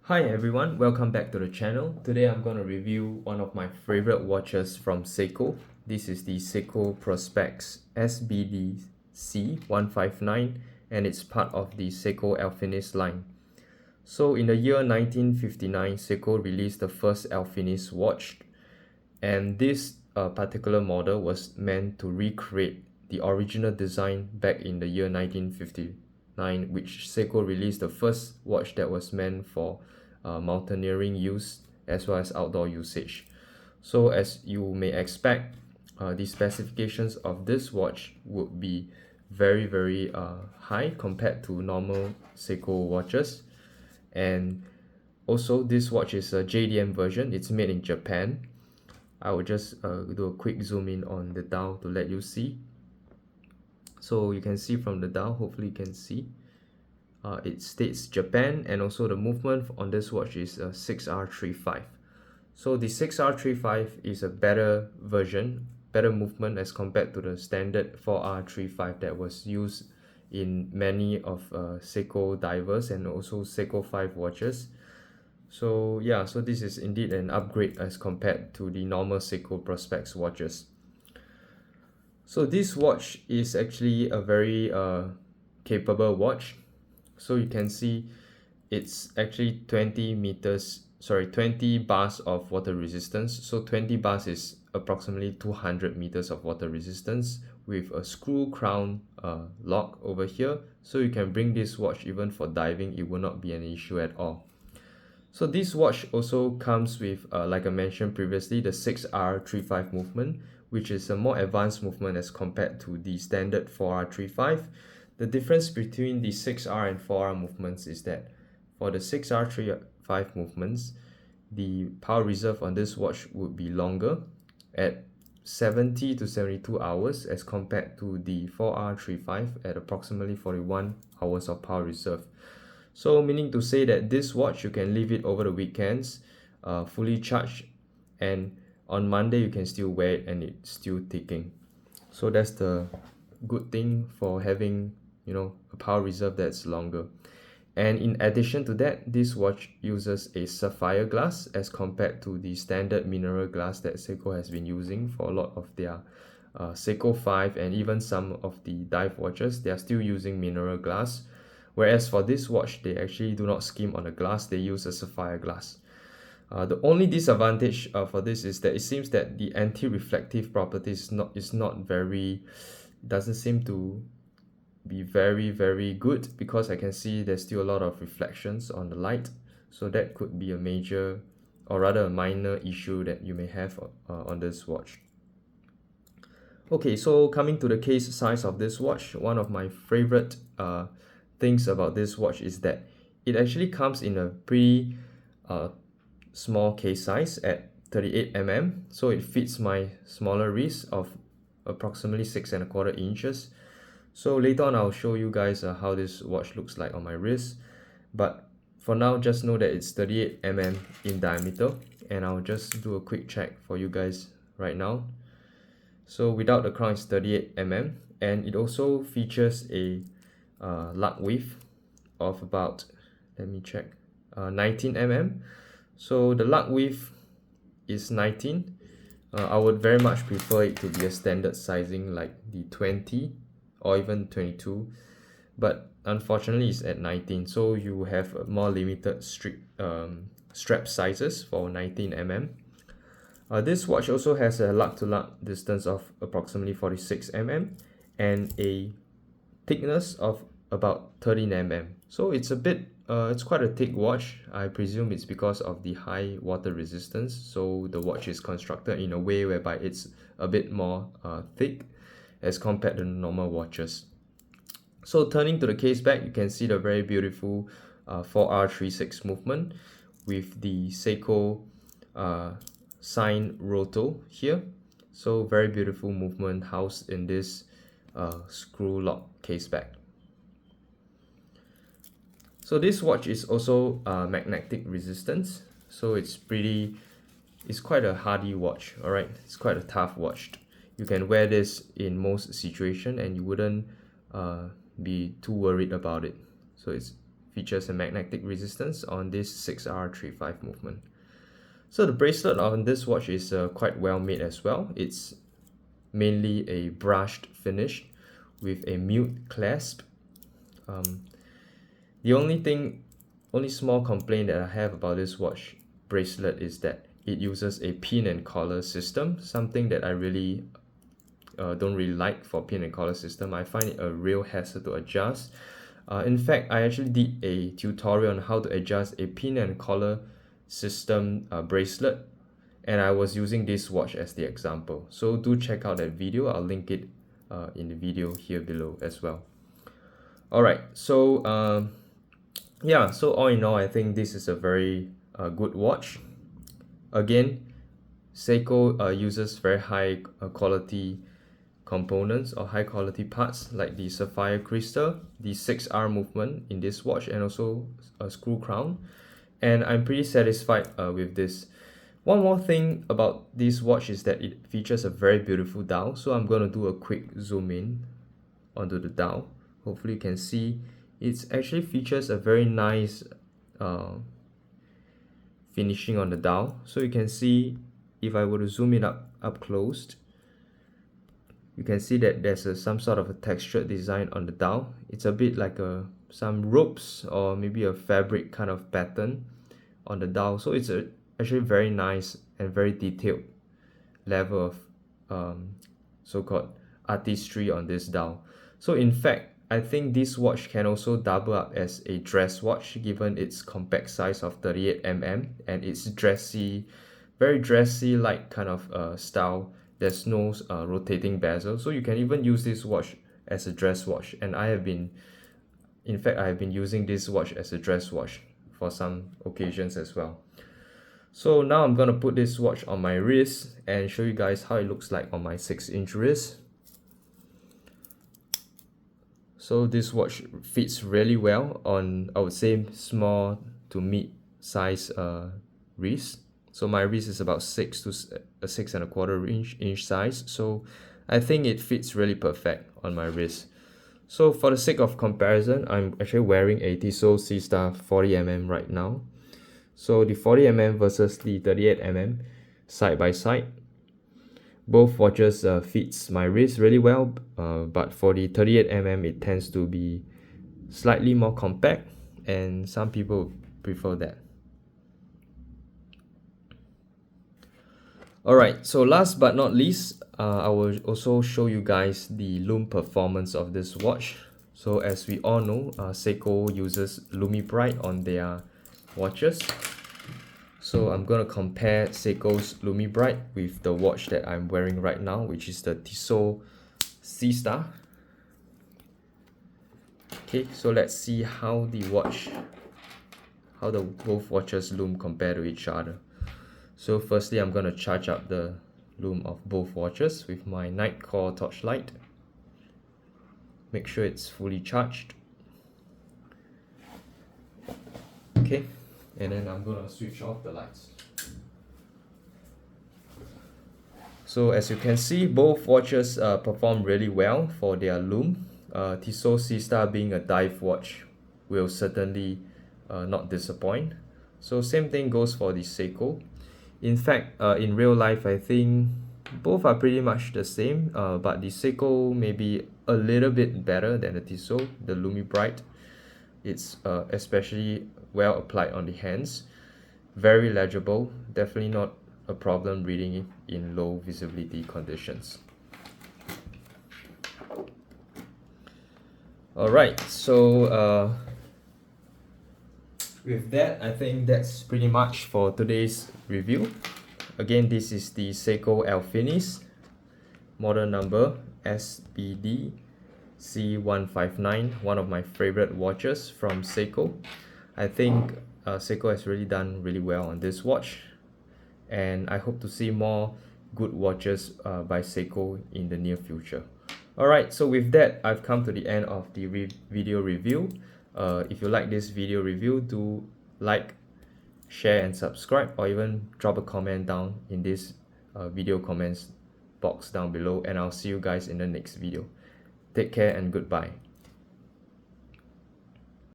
Hi everyone, welcome back to the channel. Today I'm going to review one of my favorite watches from Seiko. This is the Seiko Prospex SBDC159 and it's part of the Seiko Alphinist line. So in the year 1959, Seiko released the first Alphinist watch, and this particular model was meant to recreate the original design back in the year 1959, which Seiko released the first watch that was meant for mountaineering use as well as outdoor usage. So as you may expect, the specifications of this watch would be very high compared to normal Seiko watches. And also this watch is a JDM version. It's made in Japan. I will just do a quick zoom in on the dial to let you see. So you can see from the dial, hopefully you can see. It states Japan, and also the movement on this watch is 6R35. So the 6R35 is a better version, better movement as compared to the standard 4R35 that was used in many of Seiko divers and also Seiko 5 watches. So yeah, so this is indeed an upgrade as compared to the normal Seiko Prospex watches. So this watch is actually a very capable watch. So you can see it's actually 20 bars of water resistance. So 20 bars is approximately 200 meters of water resistance with a screw crown lock over here. So you can bring this watch even for diving, it will not be an issue at all. So this watch also comes with, like I mentioned previously, the 6R35 movement, which is a more advanced movement as compared to the standard 4R35. The difference between the 6R and 4R movements is that for the 6R35 movements, the power reserve on this watch would be longer at 70 to 72 hours as compared to the 4R35 at approximately 41 hours of power reserve. So meaning to say that this watch you can leave it over the weekends fully charged, and on Monday you can still wear it and it's still ticking. So that's the good thing for having, you know, a power reserve that's longer. And in addition to that, this watch uses a sapphire glass as compared to the standard mineral glass that Seiko has been using for a lot of their Seiko 5 and even some of the dive watches. They are still using mineral glass, whereas for this watch they actually do not skim on the glass, they use a sapphire glass. The only disadvantage for this is that it seems that the anti-reflective properties doesn't seem to be very good, because I can see there's still a lot of reflections on the light. So that could be a major, or rather a minor issue that you may have on this watch. Okay, so coming to the case size of this watch, one of my favorite things about this watch is that it actually comes in a pretty small case size at 38mm, so it fits my smaller wrist of approximately 6¼ inches. So later on I'll show you guys how this watch looks like on my wrist, but for now just know that it's 38mm in diameter, and I'll just do a quick check for you guys right now. So without the crown it's 38mm, and it also features a lug width of about, let me check, 19mm. So the lug width is 19. I would very much prefer it to be a standard sizing like the 20 or even 22, but unfortunately it's at 19, so you have a more limited strap sizes for 19mm. This watch also has a lug to lug distance of approximately 46mm and a thickness of about 13mm. So it's a bit it's quite a thick watch. I presume it's because of the high water resistance, so the watch is constructed in a way whereby it's a bit more thick as compared to normal watches. So turning to the case back, you can see the very beautiful 4R36 movement with the Seiko sign roto here. So very beautiful movement housed in this screw lock case back. So this watch is also magnetic resistance, so it's quite a hardy watch. All right, it's quite a tough watch. You can wear this in most situations and you wouldn't be too worried about it. So it's features a magnetic resistance on this 6R35 movement. So the bracelet on this watch is quite well made as well. It's mainly a brushed finish with a mute clasp. The only small complaint that I have about this watch bracelet is that it uses a pin and collar system, something that I really don't really like for pin and collar system. I find it a real hassle to adjust. In fact, I actually did a tutorial on how to adjust a pin and collar system bracelet, and I was using this watch as the example. So do check out that video. I'll link it in the video here below as well. Alright, so yeah, so all in all, I think this is a very good watch. Again, Seiko uses very high quality components or high quality parts like the sapphire crystal, the 6R movement in this watch, and also a screw crown, and I'm pretty satisfied with this. One more thing about this watch is that it features a very beautiful dial, so I'm going to do a quick zoom in onto the dial. Hopefully you can see it actually features a very nice finishing on the dial. So you can see, if I were to zoom it up close, you can see that there's some sort of a textured design on the dial. It's a bit like some ropes or maybe a fabric kind of pattern on the dial. So it's actually very nice and very detailed level of so-called artistry on this dial. So in fact, I think this watch can also double up as a dress watch given its compact size of 38mm and its dressy, very dressy like kind of style. There's no rotating bezel, so you can even use this watch as a dress watch, and I have been using this watch as a dress watch for some occasions as well. So now I'm gonna put this watch on my wrist and show you guys how it looks like on my 6-inch wrist. So this watch fits really well on, I would say, small to mid-size wrist. So my wrist is about 6 to 6.25 inch size. So I think it fits really perfect on my wrist. So for the sake of comparison, I'm actually wearing a Tissot C-Star 40mm right now. So the 40mm versus the 38mm side by side. Both watches fits my wrist really well, but for the 38mm it tends to be slightly more compact, and some people prefer that. Alright, so last but not least, I will also show you guys the lume performance of this watch. So as we all know, Seiko uses Lumibright on their watches. So I'm going to compare Seiko's Lumibright with the watch that I'm wearing right now, which is the Tissot C-Star. Okay, so let's see how both watches lume compare to each other. So firstly, I'm going to charge up the lume of both watches with my night core torchlight. Make sure it's fully charged. Okay, and then I'm going to switch off the lights. So as you can see, both watches perform really well for their lume. Tissot C-Star, being a dive watch, will certainly not disappoint. So same thing goes for the Seiko. In fact, in real life, I think both are pretty much the same, but the Seiko may be a little bit better than the Tissot, the Lumibright. It's especially well applied on the hands, very legible, definitely not a problem reading it in low visibility conditions. Alright, so with that, I think that's pretty much for today's review. Again, this is the Seiko Alphinist, model number SBDC159, one of my favorite watches from Seiko. I think Seiko has really done really well on this watch, and I hope to see more good watches by Seiko in the near future. Alright, so with that, I've come to the end of the video review. If you like this video review, do like, share and subscribe, or even drop a comment down in this video comments box down below, and I'll see you guys in the next video. Take care and goodbye.